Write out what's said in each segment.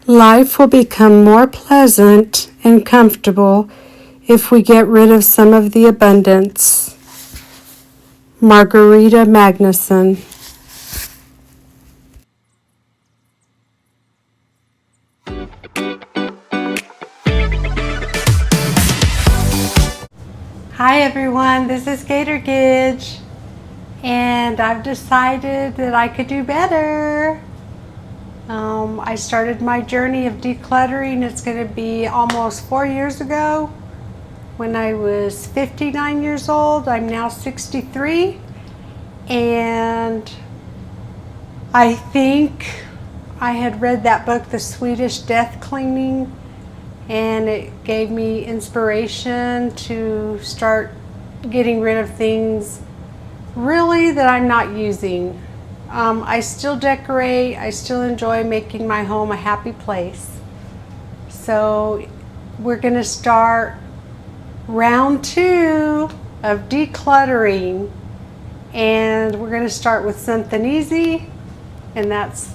Life will become more pleasant and comfortable if we get rid of some of the abundance. Margareta Magnusson. Hi everyone, this is Gator Gidge, and I've decided that I could do better. I started my journey of decluttering. It's going to be almost 4 years ago when I was 59 years old. I'm now 63, and I think I had read that book, The Swedish Death Cleaning, and it gave me inspiration to start getting rid of things really that I'm not using. I still decorate. I still enjoy making my home a happy place. So we're going to start round 2 of decluttering, and we're going to start with something easy, and that's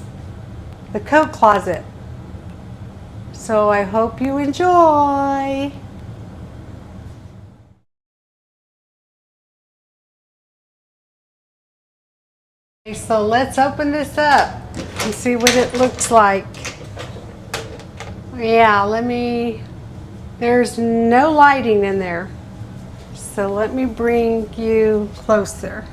the coat closet. So I hope you enjoy. Okay, so let's open this up and see what it looks like. Yeah, there's no lighting in there. So let me bring you closer.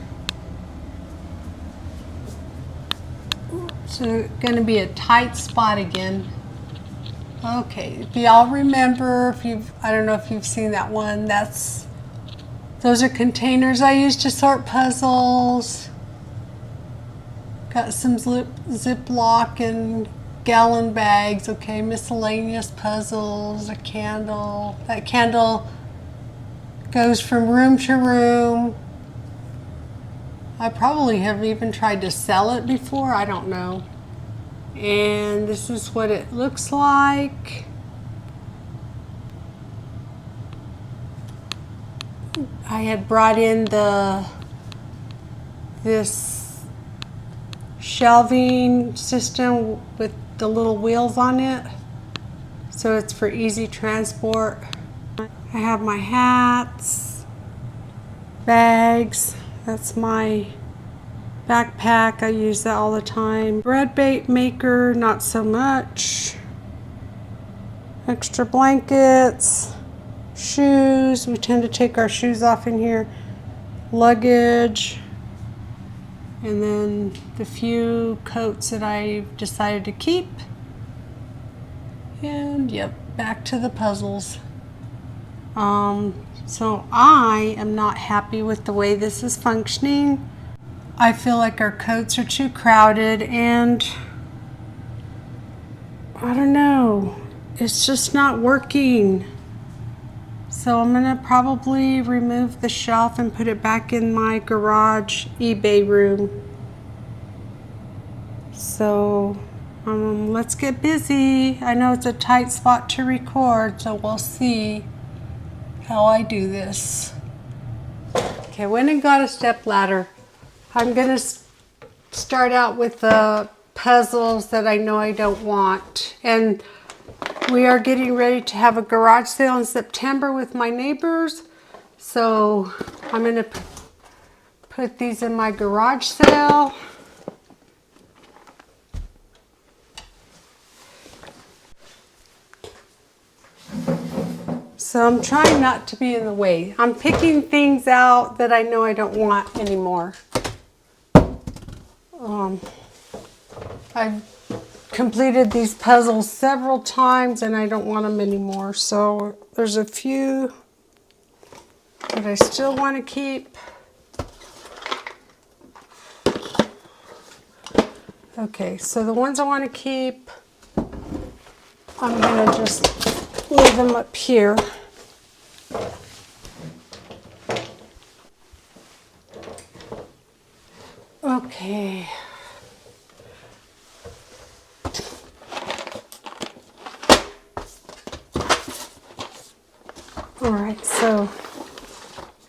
So it's going to be a tight spot again. Okay, if y'all remember, I don't know if you've seen that one, those are containers I use to sort puzzles. Got some Ziploc and gallon bags, okay, miscellaneous puzzles, a candle. That candle goes from room to room. I probably have even tried to sell it before, I don't know. And this is what it looks like. I had brought in this shelving system with the little wheels on it, so it's for easy transport. I have my hats, bags, that's my backpack, I use that all the time. Bread bait maker, not so much. Extra blankets, shoes, we tend to take our shoes off in here. Luggage, and then the few coats that I've decided to keep. And yep, back to the puzzles. So I am not happy with the way this is functioning. I feel like our coats are too crowded, and I don't know, it's just not working. So I'm gonna probably remove the shelf and put it back in my garage eBay room. So let's get busy. I know it's a tight spot to record, so we'll see how I do this. Okay, went and got a step ladder. I'm gonna start out with the puzzles that I know I don't want. And we are getting ready to have a garage sale in September with my neighbors. So I'm gonna put these in my garage sale. So I'm trying not to be in the way. I'm picking things out that I know I don't want anymore. I've completed these puzzles several times and I don't want them anymore. So there's a few that I still want to keep. Okay, so the ones I want to keep, I'm going to just leave them up here. Okay. All right, so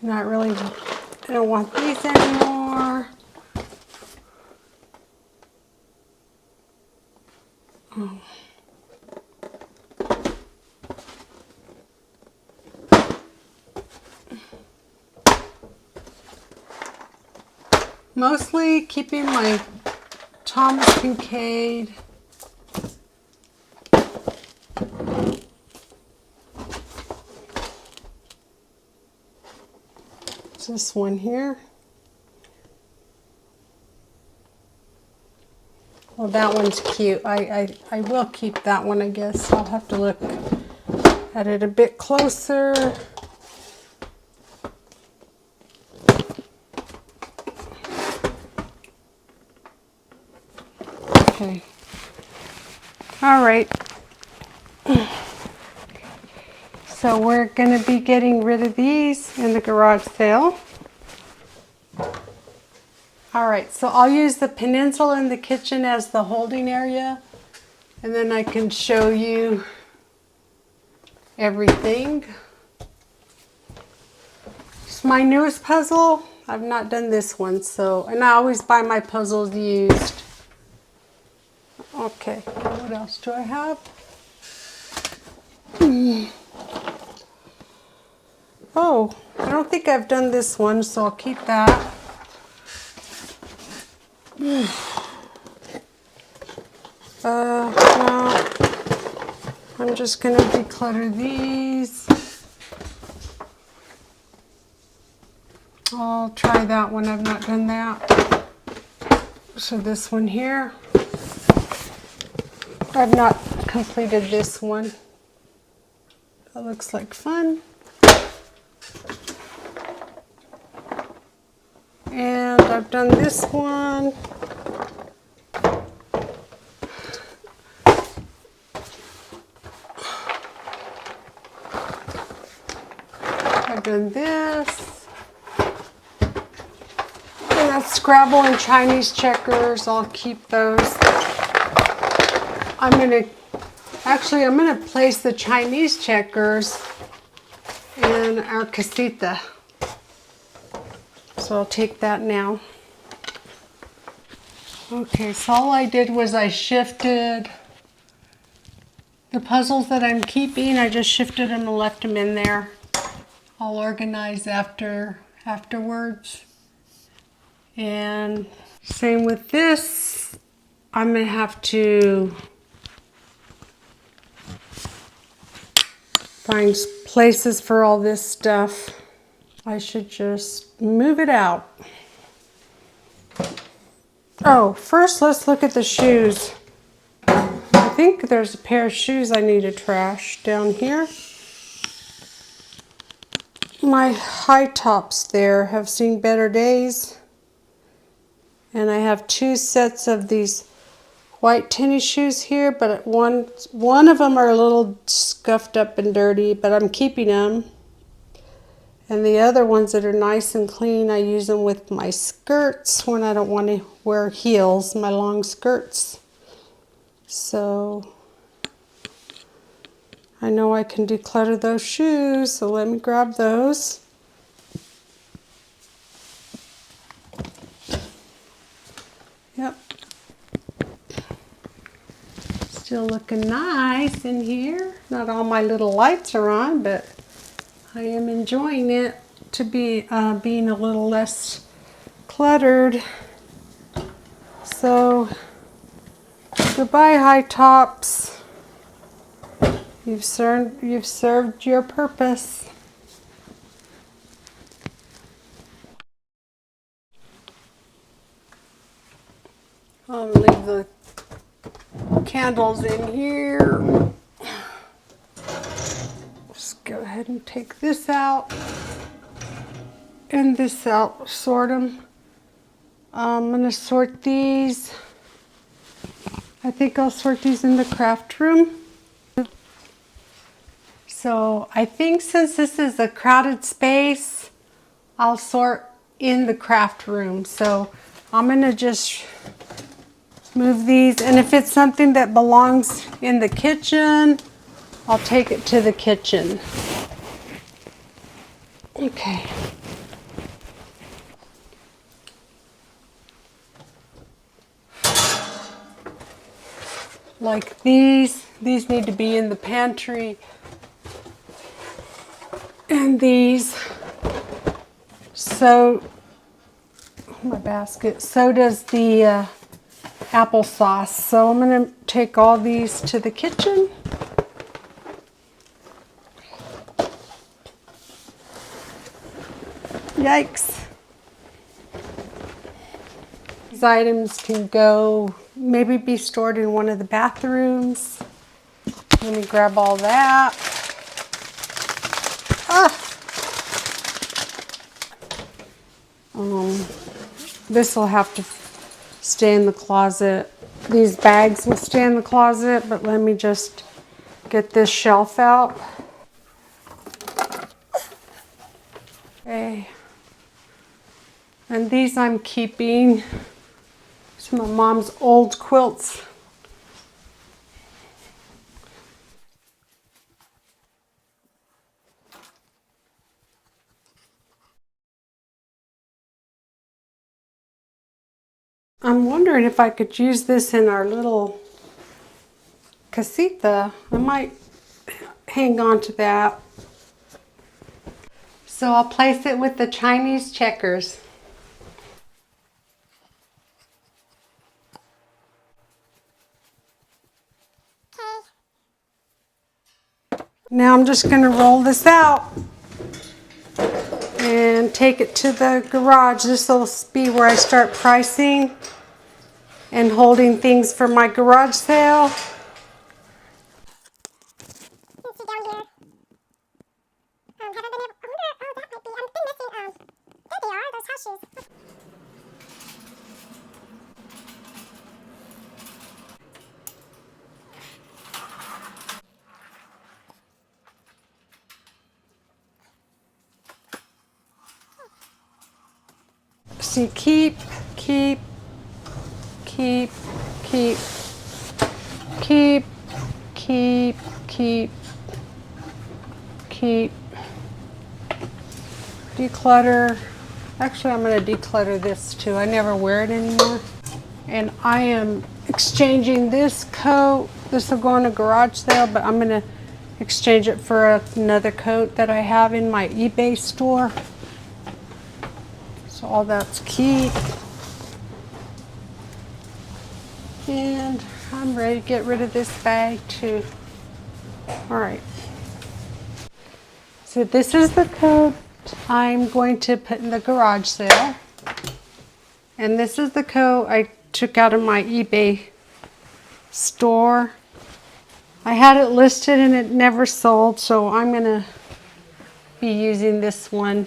not really, I don't want these anymore. Oh. Mostly keeping my Thomas Kincaid. It's this one here. Well, that one's cute. I will keep that one, I guess. I'll have to look at it a bit closer. Okay. All right. So we're going to be getting rid of these in the garage sale. All right, so I'll use the peninsula in the kitchen as the holding area, and then I can show you everything. It's my newest puzzle. I've not done this one, so, and I always buy my puzzles used. Okay, what else do I have? Oh, I don't think I've done this one, so I'll keep that. No, I'm just going to declutter these. I'll try that one. I've not done that. So this one here. I've not completed this one. That looks like fun. And I've done this one. I've done this. And that's Scrabble and Chinese checkers. I'll keep those. I'm gonna place the Chinese checkers in our casita. So I'll take that now. Okay, so all I did was I shifted the puzzles that I'm keeping. I just shifted them and left them in there. I'll organize afterwards. And same with this. I'm gonna have to find places for all this stuff. I should just move it out. Oh, first let's look at the shoes. I think there's a pair of shoes I need to trash down here. My high tops there have seen better days. And I have 2 sets of these white tennis shoes here, but one of them are a little scuffed up and dirty, but I'm keeping them. And the other ones that are nice and clean, I use them with my skirts when I don't want to wear heels, my long skirts. So I know I can declutter those shoes, so let me grab those. Yep. Still looking nice in here. Not all my little lights are on, but I am enjoying it to be being a little less cluttered. So goodbye, high tops. You've served your purpose. I'll leave the candles in here. Just go ahead and take this out and this out, sort them. I'm going to sort these. I think I'll sort these in the craft room. So I think since this is a crowded space, I'll sort in the craft room. So I'm going to just move these, and if it's something that belongs in the kitchen, I'll take it to the kitchen. Okay. Like these need to be in the pantry. And these, so my basket. So does the applesauce. So I'm going to take all these to the kitchen. Yikes. These items can go, maybe be stored in one of the bathrooms. Let me grab all that. This will have to stay in the closet. These bags will stay in the closet, but let me just get this shelf out. Okay. And these I'm keeping. Some of Mom's old quilts. I'm wondering if I could use this in our little casita. I might hang on to that. So I'll place it with the Chinese checkers. Now I'm just going to roll this out and take it to the garage. This will be where I start pricing and holding things for my garage sale. See, keep, keep, keep, keep, keep, keep, keep, keep, declutter. Actually, I'm going to declutter this too. I never wear it anymore. And I am exchanging this coat. This will go in a garage sale, but I'm going to exchange it for another coat that I have in my eBay store. So all that's keep. And I'm ready to get rid of this bag too. All right. So this is the coat I'm going to put in the garage sale. And this is the coat I took out of my eBay store. I had it listed and it never sold, so I'm going to be using this one.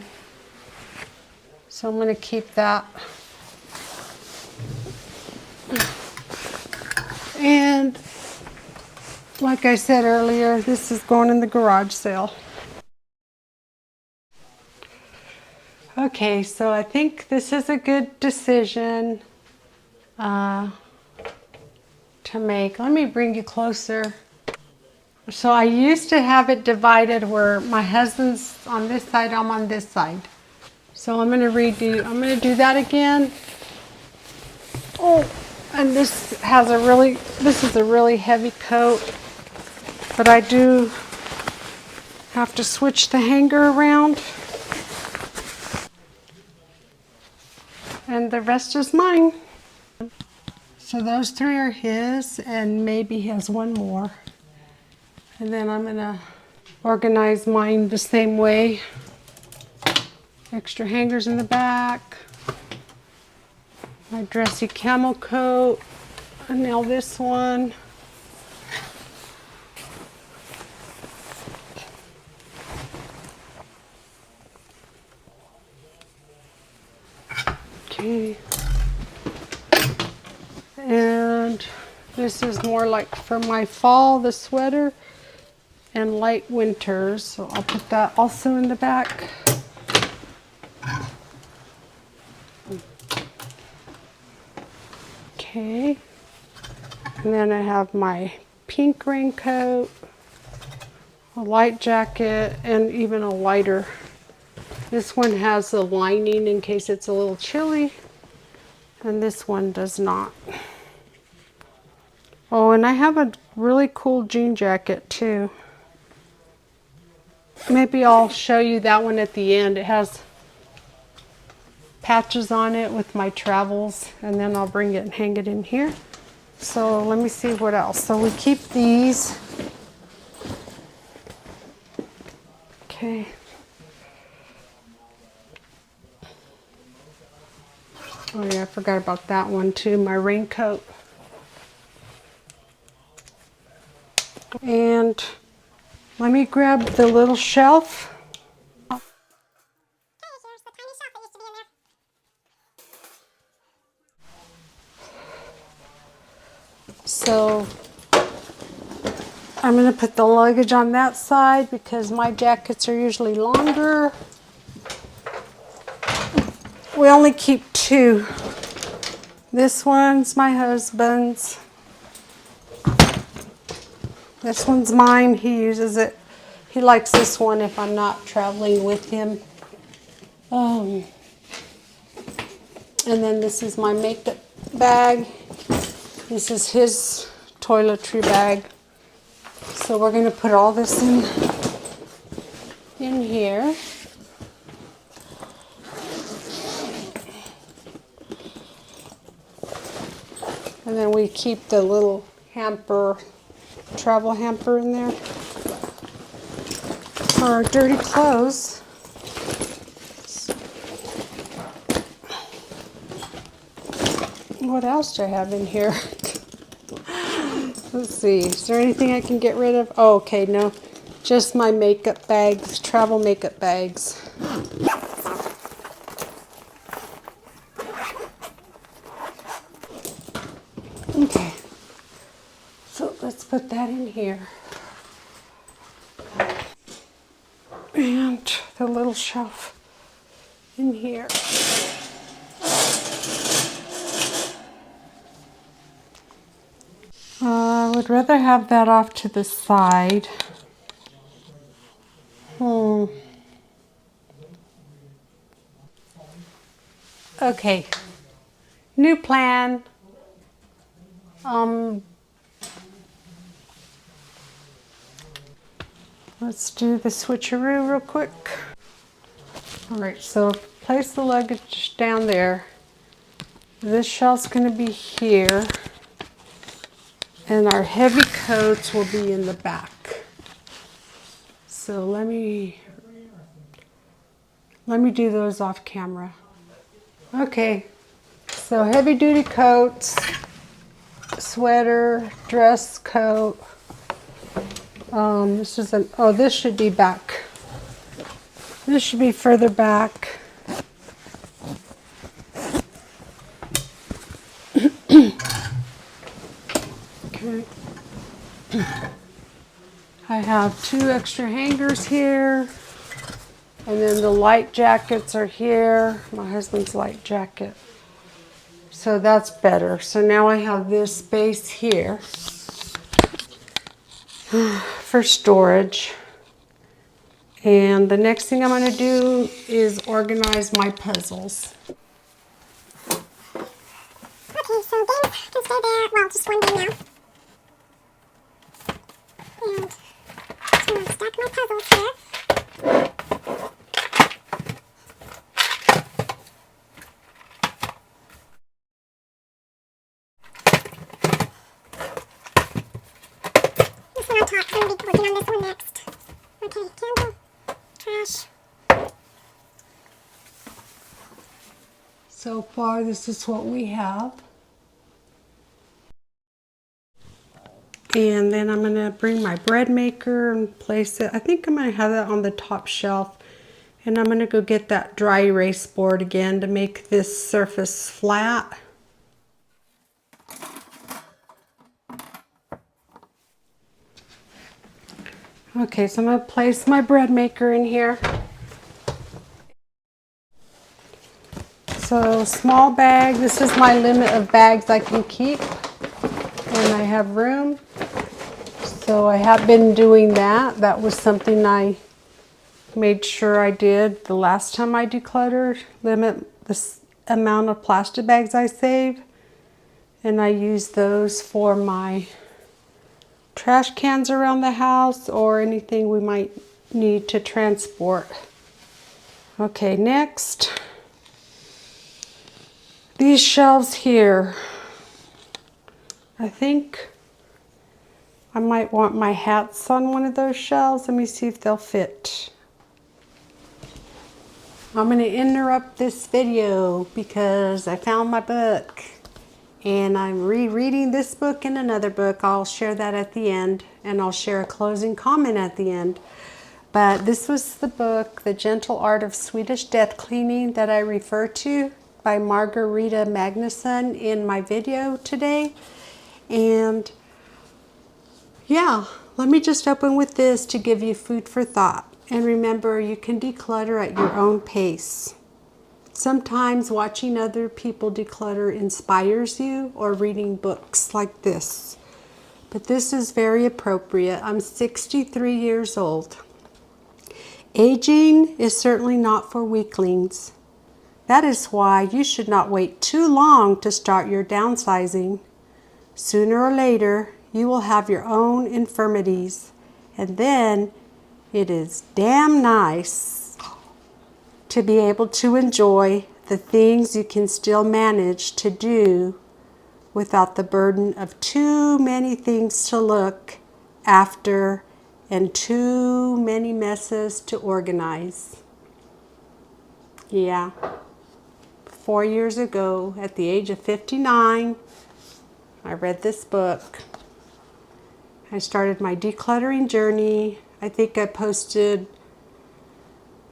So I'm going to keep that. And like I said earlier, this is going in the garage sale. Okay, so I think this is a good decision to make. Let me bring you closer. So I used to have it divided where my husband's on this side, I'm on this side. So I'm going to do that again. Oh, and this is a really heavy coat, but I do have to switch the hanger around. And the rest is mine. So those three are his, and maybe he has one more. And then I'm gonna organize mine the same way. Extra hangers in the back. My dressy camel coat. And now this one. Okay. And this is more like for my fall, the sweater, and light winters. So I'll put that also in the back. Okay. And then I have my pink raincoat, a light jacket, and even a lighter. This one has a lining in case it's a little chilly, and this one does not. Oh, and I have a really cool jean jacket too. Maybe I'll show you that one at the end. It has patches on it with my travels, and then I'll bring it and hang it in here. So let me see what else. So we keep these. Okay. Oh yeah, I forgot about that one too, my raincoat. And let me grab the little shelf. So I'm going to put the luggage on that side because my jackets are usually longer. We only keep 2. This one's my husband's. This one's mine. He uses it. He likes this one if I'm not traveling with him. And then this is my makeup bag. This is his toiletry bag. So we're going to put all this in here. And then we keep the little hamper, travel hamper in there for our dirty clothes. What else do I have in here? Let's see, is there anything I can get rid of? Oh, okay, no, just my makeup bags, travel makeup bags. Okay, so let's put that in here. And the little shelf in here. I would rather have that off to the side. Okay, new plan. Let's do the switcheroo real quick. All right, so place the luggage down there. This shelf's going to be here, and our heavy coats will be in the back. So let me do those off camera. Okay, so heavy duty coats, sweater, dress coat. This should be back. This should be further back. Okay. I have 2 extra hangers here. And then the light jackets are here. My husband's light jacket. So that's better. So now I have this space here for storage. And the next thing I'm going to do is organize my puzzles. Okay, so games can stay there, well, just one game now. And just going to stack my puzzles here. This one on top, so I'm going to be working on this one next. Okay, candle, trash. So far, this is what we have. And then I'm going to bring my bread maker and place it. I think I'm going to have that on the top shelf. And I'm going to go get that dry erase board again to make this surface flat. Okay, so I'm going to place my bread maker in here. So small bag, this is my limit of bags I can keep. And I have room. So I have been doing that. That was something I made sure I did the last time I decluttered. Limit the amount of plastic bags I save. And I use those for my trash cans around the house or anything we might need to transport. Okay, next these shelves here. I think I might want my hats on one of those shelves. Let me see if they'll fit. I'm going to interrupt this video because I found my book and I'm rereading this book and another book. I'll share that at the end, and I'll share a closing comment at the end. But this was the book, The Gentle Art of Swedish Death Cleaning, that I refer to by Margareta Magnusson in my video today. And yeah, let me just open with this to give you food for thought. And remember, you can declutter at your own pace. Sometimes watching other people declutter inspires you, or reading books like this. But this is very appropriate. I'm 63 years old. Aging is certainly not for weaklings. That is why you should not wait too long to start your downsizing. Sooner or later, you will have your own infirmities, and then it is damn nice to be able to enjoy the things you can still manage to do without the burden of too many things to look after and too many messes to organize. Yeah. 4 years ago, at the age of 59, I read this book. I started my decluttering journey. I think I posted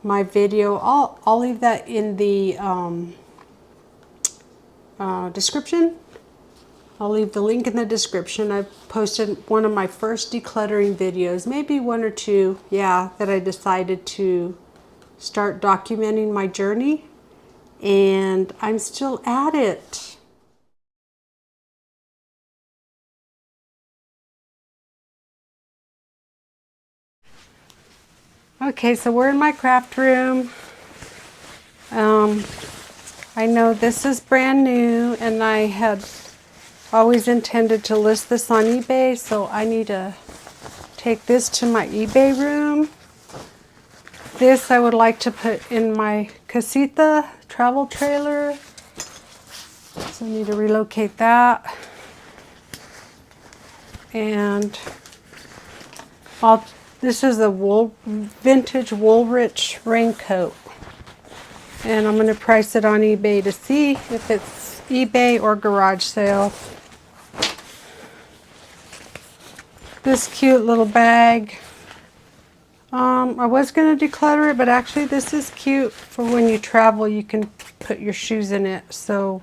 my video. I'll leave that in the description. I'll leave the link in the description. I posted one of my first decluttering videos, maybe one or two, yeah, that I decided to start documenting my journey. And I'm still at it. Okay, so we're in my craft room. I know this is brand new, and I had always intended to list this on eBay, so I need to take this to my eBay room. This I would like to put in my casita travel trailer, so I need to relocate that. And this is a vintage Woolrich raincoat, and I'm going to price it on eBay to see if it's eBay or garage sale. This cute little bag. I was going to declutter it, but actually this is cute for when you travel. You can put your shoes in it. So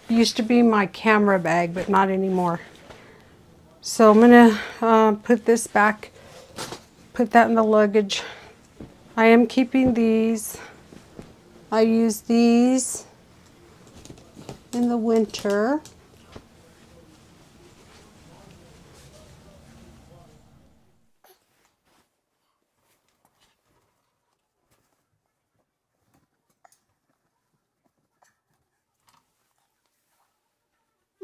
it used to be my camera bag, but not anymore. So I'm going to put this back, put that in the luggage. I am keeping these. I use these in the winter.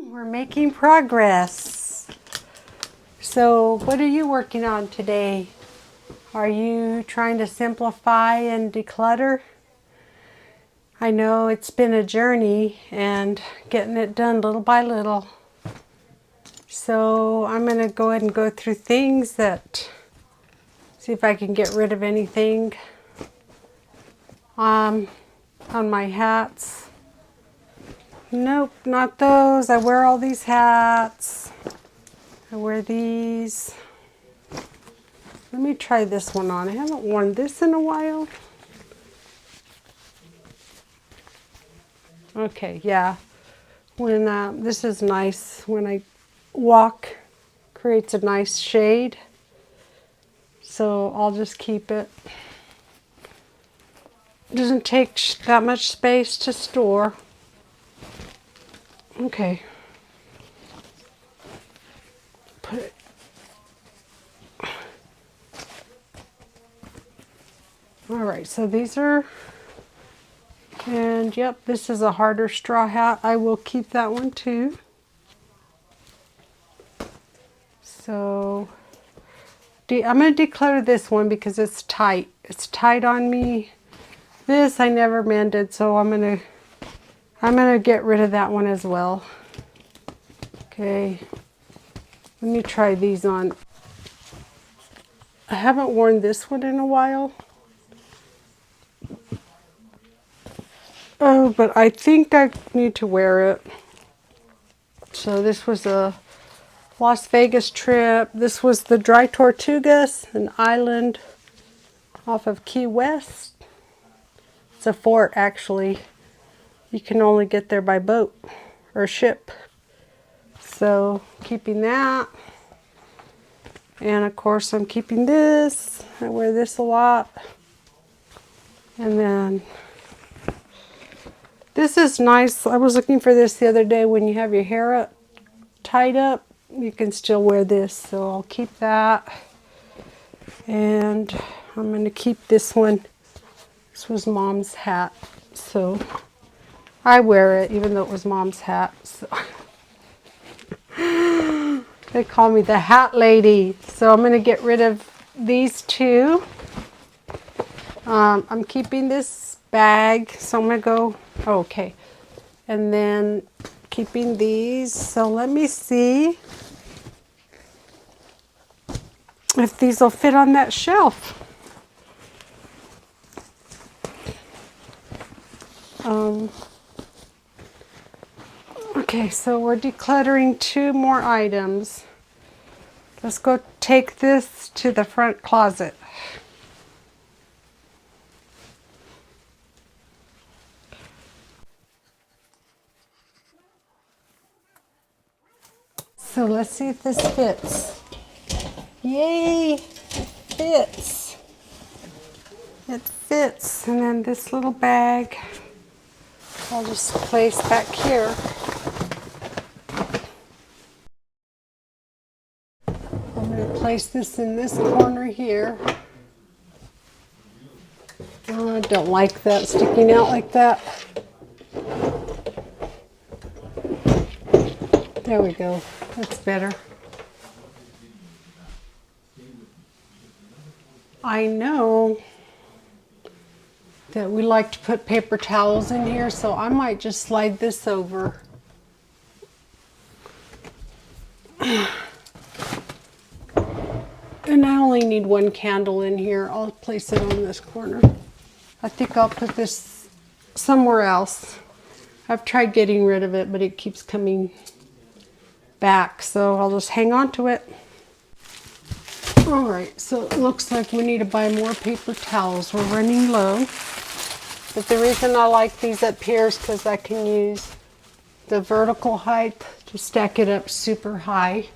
We're making progress. So what are you working on today? Are you trying to simplify and declutter? I know it's been a journey and getting it done little by little. So I'm going to go ahead and go through things that, see if I can get rid of anything on my hats. Nope, not those. I wear all these hats. I wear these. Let me try this one on. I haven't worn this in a while. Okay, yeah. When this is nice. When I walk, creates a nice shade. So I'll just keep it. It doesn't take that much space to store. Okay. Put it. All right, so these are, and yep, this is a harder straw hat. I will keep that one too. So I'm going to declutter this one because it's tight. It's tight on me. This I never mended, so I'm I'm going to get rid of that one as well. Okay, let me try these on. I haven't worn this one in a while. Oh, but I think I need to wear it. So this was a Las Vegas trip. This was the Dry Tortugas, an island off of Key West. It's a fort, actually. You can only get there by boat or ship. So keeping that. And of course I'm keeping this. I wear this a lot. And then this is nice. I was looking for this the other day. When you have your hair up, tied up, you can still wear this. So I'll keep that. And I'm going to keep this one. This was Mom's hat. So I wear it even though it was Mom's hat. So. They call me the hat lady. So I'm going to get rid of these two. I'm keeping this bag. So I'm going to go, okay. And then keeping these. So let me see if these will fit on that shelf. Okay, so we're decluttering 2 more items. Let's go take this to the front closet. So let's see if this fits. Yay, it fits. It fits. And then this little bag, I'll just place back here. I'm going to place this in this corner here. Oh, I don't like that sticking out like that. There we go. That's better. I know that we like to put paper towels in here, so I might just slide this over. And I only need 1 candle in here. I'll place it on this corner. I think I'll put this somewhere else. I've tried getting rid of it, but it keeps coming back, so I'll just hang on to it. All right, so it looks like we need to buy more paper towels. We're running low. But the reason I like these up here is because I can use the vertical height to stack it up super high.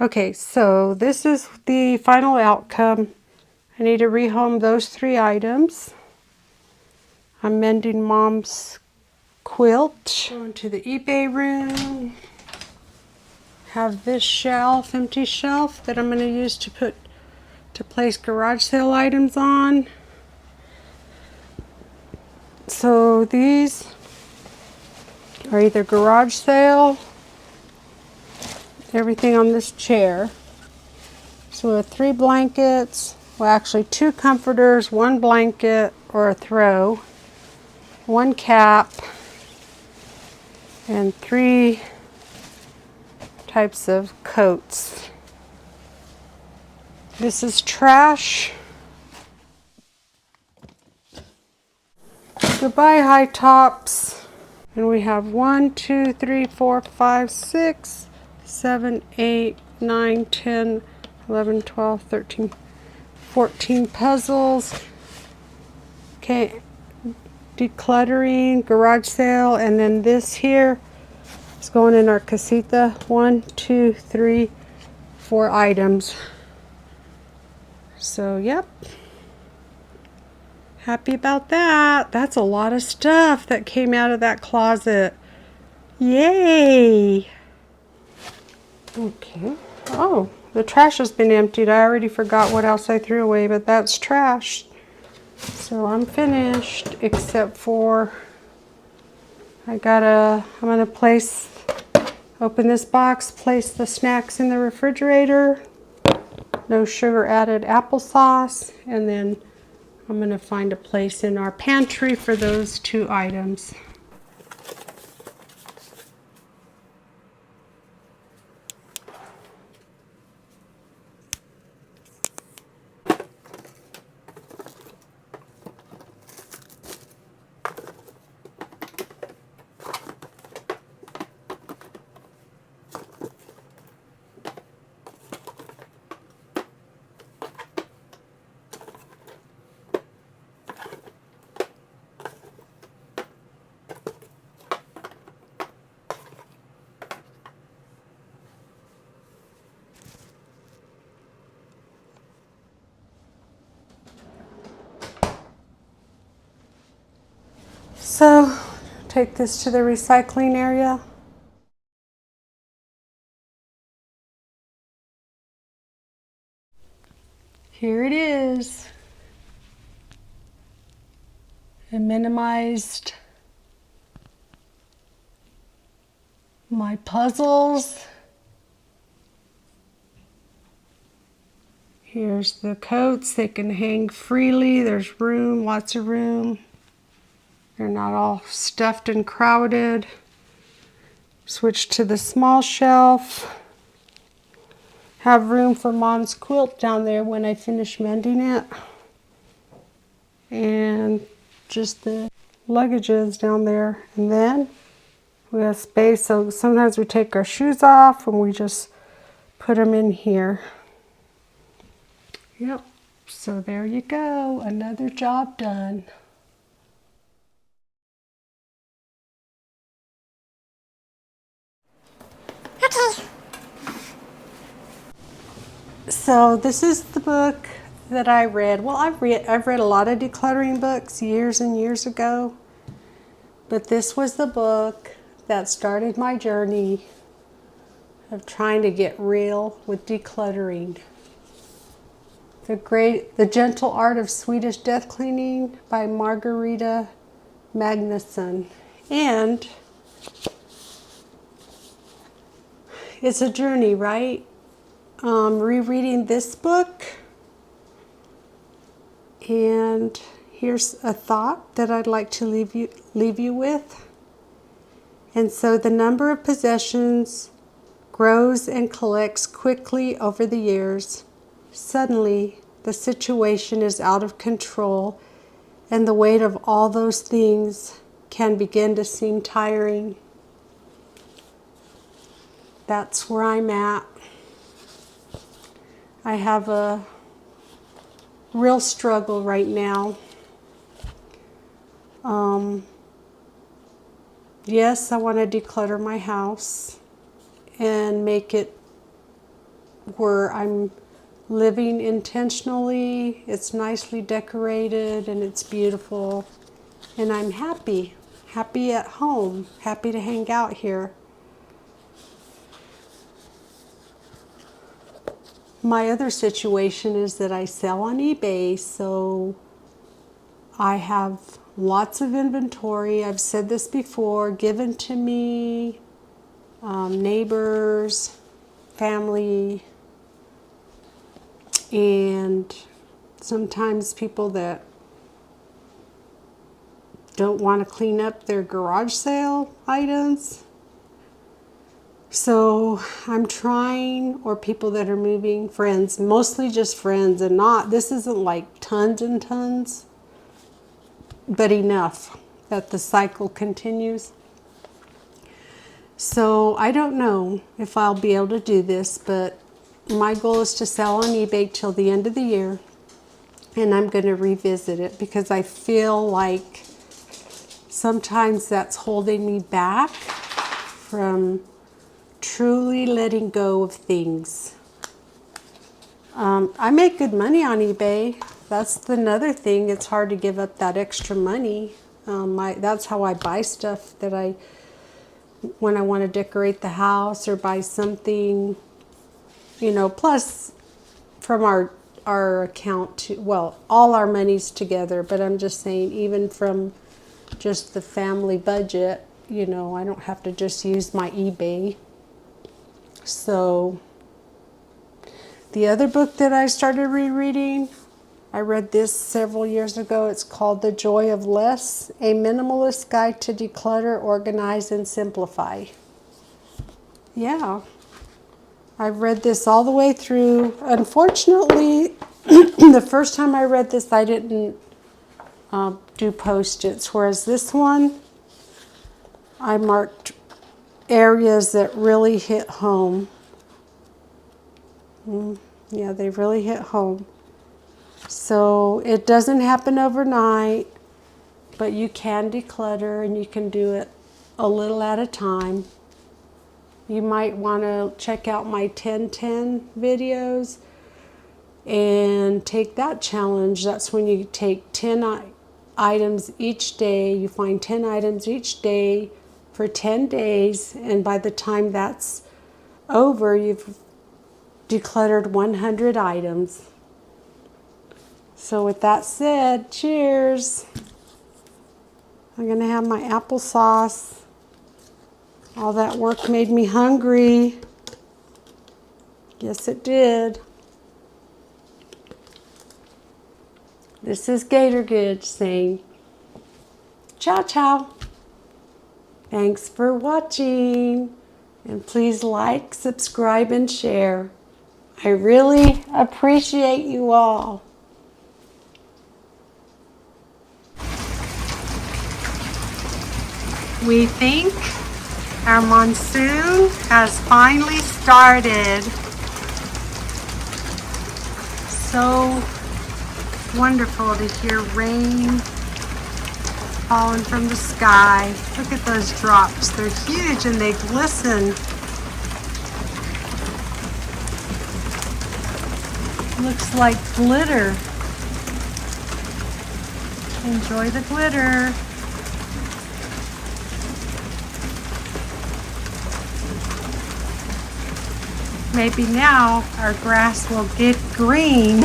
Okay, so this is the final outcome. I need to rehome those 3 items. I'm mending Mom's quilt. Going to the eBay room. Have this shelf, empty shelf, that I'm going to use to place garage sale items on. So these are either garage sale, everything on this chair. So we have 3 blankets, well actually 2 comforters, 1 blanket or a throw, 1 cap, and 3 types of coats. This is trash. Goodbye high tops. And we have 1, 2, 3, 4, 5, 6, 7, 8, 9, 10, 11, 12, 13, 14 puzzles. Okay, decluttering, garage sale, and then this here is going in our casita. 1, 2, 3, 4 items. So, yep. Happy about that. That's a lot of stuff that came out of that closet. Yay! Okay. Oh, the trash has been emptied. I already forgot what else I threw away, but that's trash. So I'm finished, except for I'm gonna open this box, place the snacks in the refrigerator. No sugar added applesauce, and then I'm going to find a place in our pantry for those two items. So, take this to the recycling area. Here it is. I minimized my puzzles. Here's the coats. They can hang freely. There's room, lots of room. They're not all stuffed and crowded. Switch to the small shelf. Have room for Mom's quilt down there when I finish mending it. And just the luggages down there. And then we have space, so sometimes we take our shoes off and we just put them in here. Yep, so there you go, another job done. Okay. So this is the book that I read. Well, I've read a lot of decluttering books years and years ago, but this was the book that started my journey of trying to get real with decluttering. The Gentle Art of Swedish Death Cleaning by Margareta Magnusson. And it's a journey, right? Rereading this book, and here's a thought that I'd like to leave you with. And so the number of possessions grows and collects quickly over the years. Suddenly, the situation is out of control, and the weight of all those things can begin to seem tiring. That's where I'm at. I have a real struggle right now. Yes, I want to declutter my house and make it where I'm living intentionally. It's nicely decorated and it's beautiful. And I'm happy at home, happy to hang out here. My other situation is that I sell on eBay, so I have lots of inventory. I've said this before, given to me, neighbors, family, and sometimes people that don't want to clean up their garage sale items. So I'm trying, or people that are moving, friends, mostly just friends, and this isn't like tons and tons, but enough that the cycle continues. So I don't know if I'll be able to do this, but my goal is to sell on eBay till the end of the year, and I'm going to revisit it because I feel like sometimes that's holding me back from truly letting go of things. I make good money on eBay. That's another thing. It's hard to give up that extra money. That's how I buy stuff when I want to decorate the house or buy something, plus from our account, all our money's together, but I'm just saying, even from just the family budget, I don't have to just use my eBay. So the other book that I started rereading, I read this several years ago. It's called The Joy of Less, A Minimalist Guide to Declutter, Organize, and Simplify. Yeah, I've read this all the way through. Unfortunately, the first time I read this, I didn't do post-its, whereas this one, I marked areas that really hit home. Yeah, they really hit home. So it doesn't happen overnight, but you can declutter and you can do it a little at a time. You might want to check out my 10-10 videos and take that challenge. That's when you take 10 items each day. You find 10 items each day for 10 days, and by the time that's over, you've decluttered 100 items. So with that said, cheers. I'm gonna have my applesauce. All that work made me hungry. Yes, it did. This is Gator Good saying, ciao, ciao. Thanks for watching. And please like, subscribe, and share. I really appreciate you all. We think our monsoon has finally started. So wonderful to hear rain falling from the sky. Look at those drops. They're huge and they glisten. Looks like glitter. Enjoy the glitter. Maybe now our grass will get green.